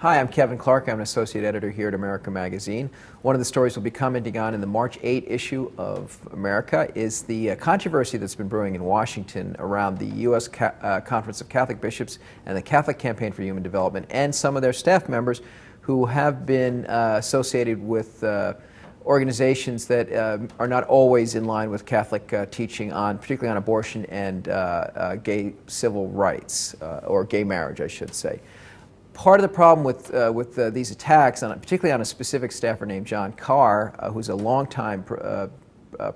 Hi, I'm Kevin Clarke. I'm an associate editor here at America Magazine. One of the stories we'll be commenting on in the March 8 issue of America is the controversy that's been brewing in Washington around the U.S. Conference of Catholic Bishops and the Catholic Campaign for Human Development and some of their staff members who have been associated with organizations that are not always in line with Catholic teaching on, particularly on abortion and gay civil rights, or gay marriage, I should say. Part of the problem with these attacks, particularly on a specific staffer named John Carr, who's a longtime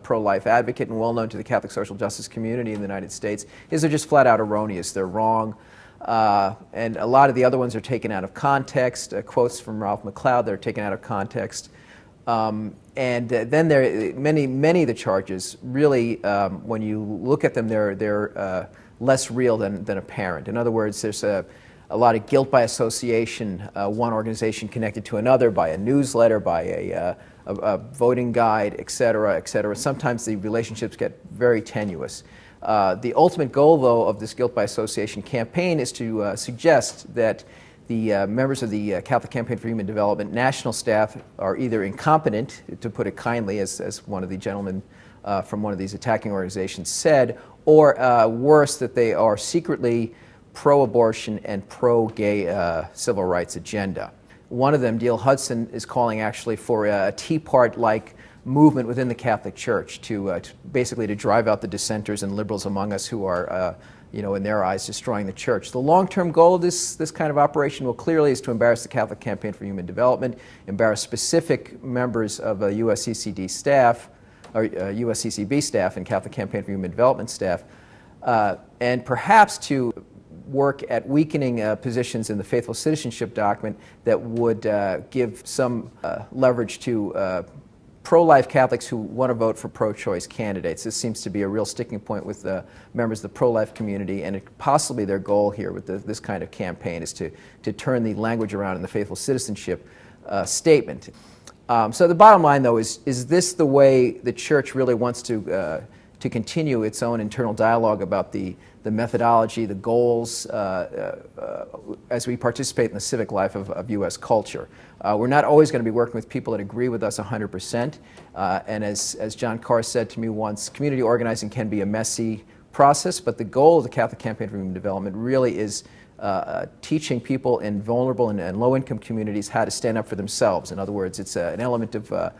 pro-life advocate and well known to the Catholic social justice community in the United States, is they're just flat out erroneous. They're wrong. And a lot of the other ones are taken out of context. Quotes from Ralph McLeod that are taken out of context. And then many of the charges really, when you look at them, they're less real than apparent. In other words, there's a lot of guilt by association, one organization connected to another, by a newsletter, by a voting guide, et cetera, et cetera. Sometimes the relationships get very tenuous. The ultimate goal, though, of this guilt by association campaign is to suggest that the members of the Catholic Campaign for Human Development national staff are either incompetent, to put it kindly, as one of the gentlemen from one of these attacking organizations said, or worse, that they are secretly pro-abortion and pro-gay civil rights agenda. One of them, Dale Hudson, is calling actually for a Tea Party-like movement within the Catholic Church to basically to drive out the dissenters and liberals among us who are, in their eyes, destroying the church. The long-term goal of this kind of operation, well, clearly is to embarrass the Catholic Campaign for Human Development, embarrass specific members of USCCD staff, or USCCB staff and Catholic Campaign for Human Development staff, and perhaps to work at weakening positions in the faithful citizenship document that would give some leverage to pro-life Catholics who want to vote for pro-choice candidates. This seems to be a real sticking point with members of the pro-life community, and possibly their goal here with this kind of campaign is to turn the language around in the faithful citizenship statement. So the bottom line, though, is this the way the Church really wants to continue its own internal dialogue about the methodology, the goals, as we participate in the civic life of U.S. culture. We're not always going to be working with people that agree with us 100%. And as John Carr said to me once, community organizing can be a messy process, but the goal of the Catholic Campaign for Human Development really is teaching people in vulnerable and low-income communities how to stand up for themselves. In other words, it's an element of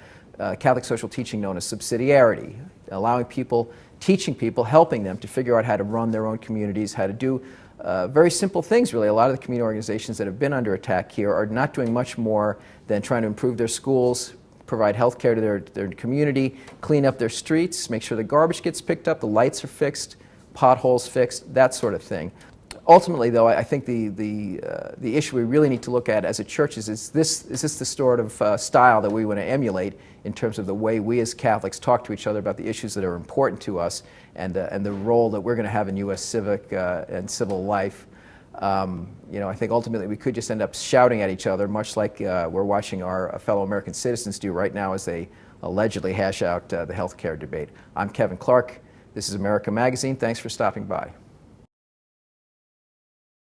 Catholic social teaching known as subsidiarity, allowing people, teaching people, helping them to figure out how to run their own communities, how to do very simple things, really. A lot of the community organizations that have been under attack here are not doing much more than trying to improve their schools, provide health care to their community, clean up their streets, make sure the garbage gets picked up, the lights are fixed, potholes fixed, that sort of thing. Ultimately, though, I think the issue we really need to look at as a church is this the sort of style that we want to emulate in terms of the way we as Catholics talk to each other about the issues that are important to us and the role that we're going to have in U.S. civic and civil life. I think ultimately we could just end up shouting at each other, much like we're watching our fellow American citizens do right now as they allegedly hash out the health care debate. I'm Kevin Clarke. This is America Magazine. Thanks for stopping by.